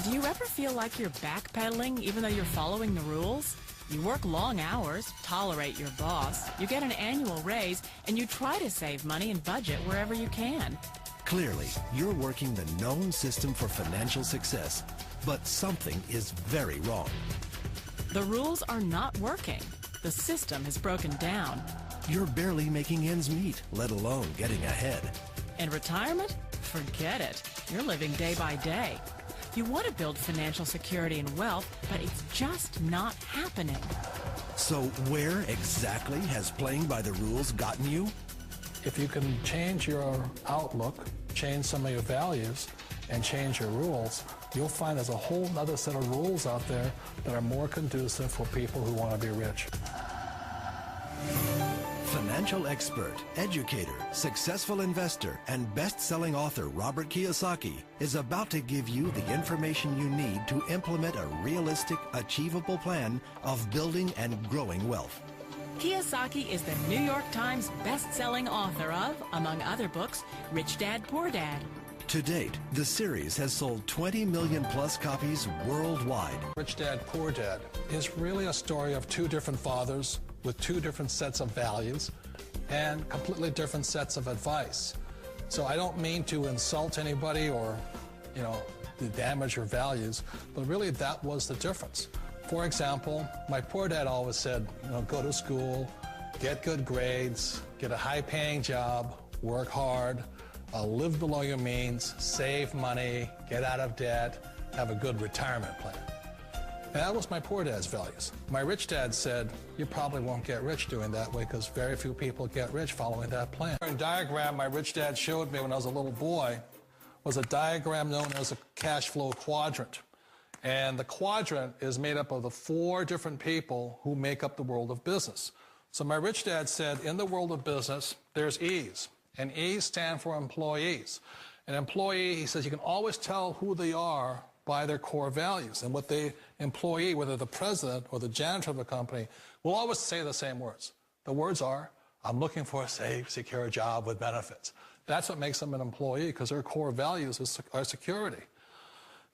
Do you ever feel like you're backpedaling even though you're following the rules? You work long hours, tolerate your boss, you get an annual raise, and you try to save money and budget wherever you can. Clearly, you're working the known system for financial success, but something is very wrong. The rules are not working. The system has broken down. You're barely making ends meet, let alone getting ahead. And retirement? Forget it. You're living day by day. You want to build financial security and wealth, but it's just not happening. So where exactly has playing by the rules gotten you? If you can change your outlook, change some of your values, and change your rules, you'll find there's a whole other set of rules out there that are more conducive for people who want to be rich. Financial expert, educator, successful investor, and best-selling author Robert Kiyosaki is about to give you the information you need to implement a realistic, achievable plan of building and growing wealth. Kiyosaki is the New York Times best-selling author of, among other books, Rich Dad, Poor Dad. To date, the series has sold 20 million plus copies worldwide. Rich Dad, Poor Dad is really a story of two different fathers with two different sets of values and completely different sets of advice. So I don't mean to insult anybody or, to damage your values, but really that was the difference. For example, my poor dad always said, go to school, get good grades, get a high-paying job, work hard, live below your means, save money, get out of debt, have a good retirement plan. And that was my poor dad's values. My rich dad said, you probably won't get rich doing that way because very few people get rich following that plan. A diagram my rich dad showed me when I was a little boy was a diagram known as a cash flow quadrant. And the quadrant is made up of the four different people who make up the world of business. So my rich dad said, in the world of business, there's E's. And E's stand for employees. An employee, he says, you can always tell who they are by their core values. And what the employee, whether the president or the janitor of the company, will always say the same words. The words are, I'm looking for a safe, secure job with benefits. That's what makes them an employee, because their core values are security.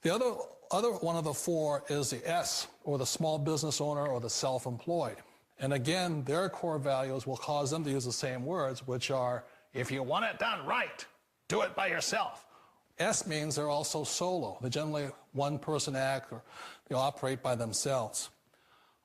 The other one of the four is the S, or the small business owner or the self-employed. And again, their core values will cause them to use the same words, which are, if you want it done right, do it by yourself. S means they're also solo. They're generally one-person act, or they operate by themselves.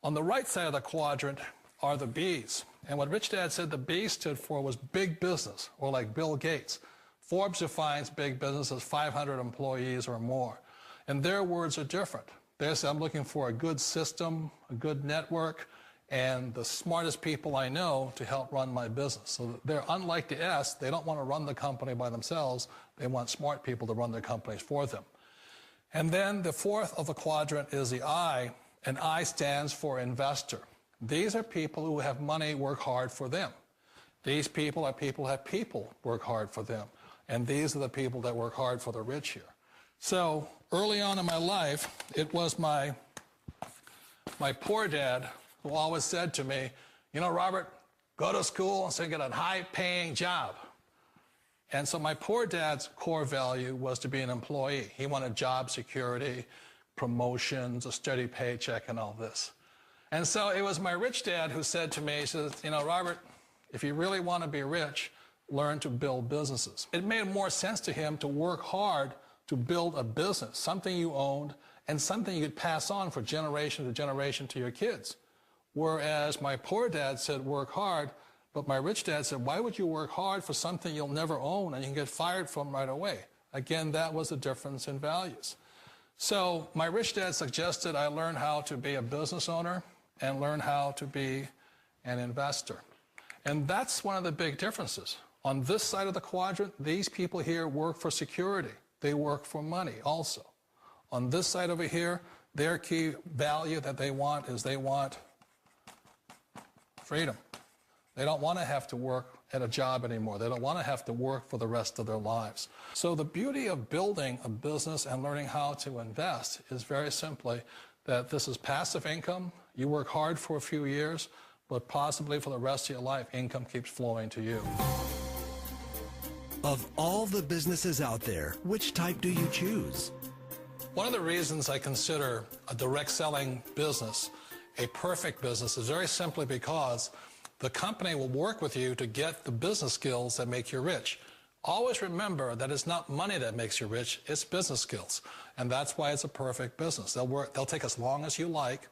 On the right side of the quadrant are the B's. And what Rich Dad said the B stood for was big business, or like Bill Gates. Forbes defines big business as 500 employees or more. And their words are different. They say, I'm looking for a good system, a good network, and the smartest people I know to help run my business. So they're unlike the S. They don't want to run the company by themselves. They want smart people to run their companies for them. And then the fourth of the quadrant is the I, and I stands for investor. These are people who have money work hard for them. These people are people who have people work hard for them. And these are the people that work hard for the rich here. So early on in my life, it was my poor dad who always said to me, Robert, go to school and get a high-paying job. And so my poor dad's core value was to be an employee. He wanted job security, promotions, a steady paycheck, and all this. And so it was my rich dad who said to me, he says, Robert, if you really want to be rich, learn to build businesses. It made more sense to him to work hard to build a business, something you owned, and something you could pass on for generation to generation to your kids. Whereas my poor dad said, work hard, but my rich dad said, why would you work hard for something you'll never own and you can get fired from right away? Again, that was the difference in values. So my rich dad suggested I learn how to be a business owner and learn how to be an investor. And that's one of the big differences. On this side of the quadrant, these people here work for security. They work for money also. On this side over here, their key value that they want is they want freedom. They don't want to have to work at a job anymore. They don't want to have to work for the rest of their lives. So the beauty of building a business and learning how to invest is very simply that this is passive income. You work hard for a few years, but possibly for the rest of your life, income keeps flowing to you. Of all the businesses out there, which type do you choose? One of the reasons I consider a direct selling business a perfect business is very simply because the company will work with you to get the business skills that make you rich. Always remember that it's not money that makes you rich, it's business skills. And that's why it's a perfect business. They'll take as long as you like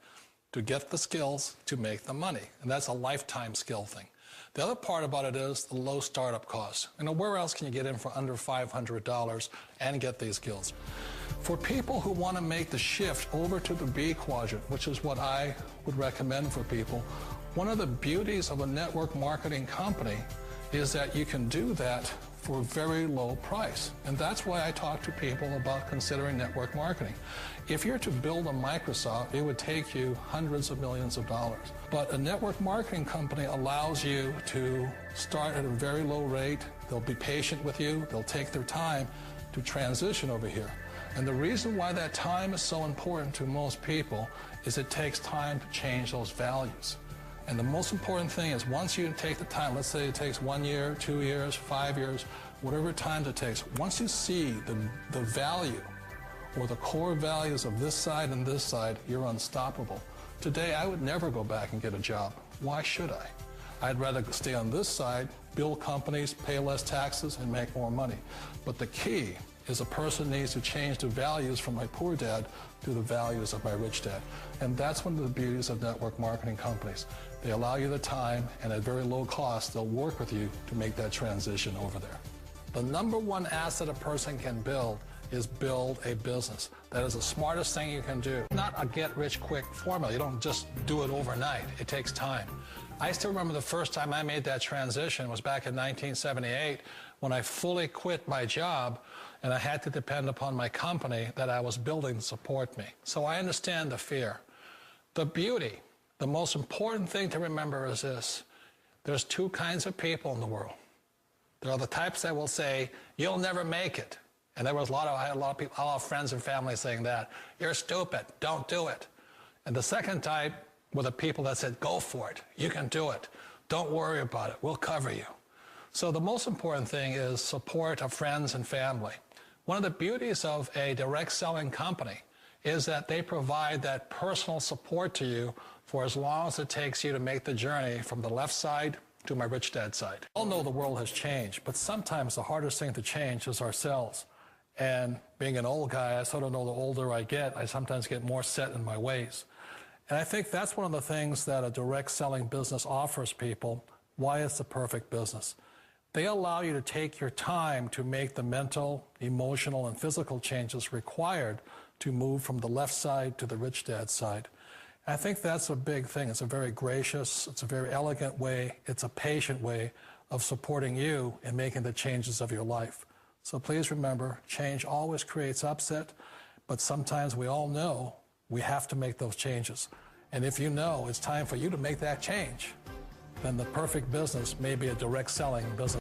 to get the skills to make the money. And that's a lifetime skill thing. The other part about it is the low startup cost. Where else can you get in for under $500 and get these skills? For people who want to make the shift over to the B quadrant, which is what I would recommend for people, one of the beauties of a network marketing company is that you can do that for a very low price. And that's why I talk to people about considering network marketing. If you're to build a Microsoft, it would take you hundreds of millions of dollars. But a network marketing company allows you to start at a very low rate. They'll be patient with you. They'll take their time to transition over here. And the reason why that time is so important to most people is it takes time to change those values. And the most important thing is once you take the time, let's say it takes 1 year, 2 years, 5 years, whatever time it takes, once you see the value or the core values of this side and this side, you're unstoppable. Today, I would never go back and get a job. Why should I? I'd rather stay on this side, build companies, pay less taxes, and make more money. But the key is a person needs to change the values from my poor dad to the values of my rich dad. And that's one of the beauties of network marketing companies. They allow you the time, and at very low cost, they'll work with you to make that transition over there. The number one asset a person can build is build a business. That is the smartest thing you can do. Not a get-rich-quick formula. You don't just do it overnight. It takes time. I still remember the first time I made that transition was back in 1978 when I fully quit my job and I had to depend upon my company that I was building to support me. So I understand the fear. The beauty, the most important thing to remember is this. There's two kinds of people in the world. There are the types that will say, you'll never make it. And I had a lot of friends and family saying that. You're stupid, don't do it. And the second type were the people that said, go for it, you can do it. Don't worry about it, we'll cover you. So the most important thing is support of friends and family. One of the beauties of a direct selling company is that they provide that personal support to you for as long as it takes you to make the journey from the left side to my rich dad side. We all know the world has changed, but sometimes the hardest thing to change is ourselves. And being an old guy, I sort of know the older I get, I sometimes get more set in my ways. And I think that's one of the things that a direct selling business offers people, why it's the perfect business. They allow you to take your time to make the mental, emotional, and physical changes required to move from the left side to the rich dad side. I think that's a big thing. It's a very gracious, it's a very elegant way, it's a patient way of supporting you in making the changes of your life. So please remember, change always creates upset, but sometimes we all know we have to make those changes. And if you know it's time for you to make that change, then the perfect business may be a direct selling business.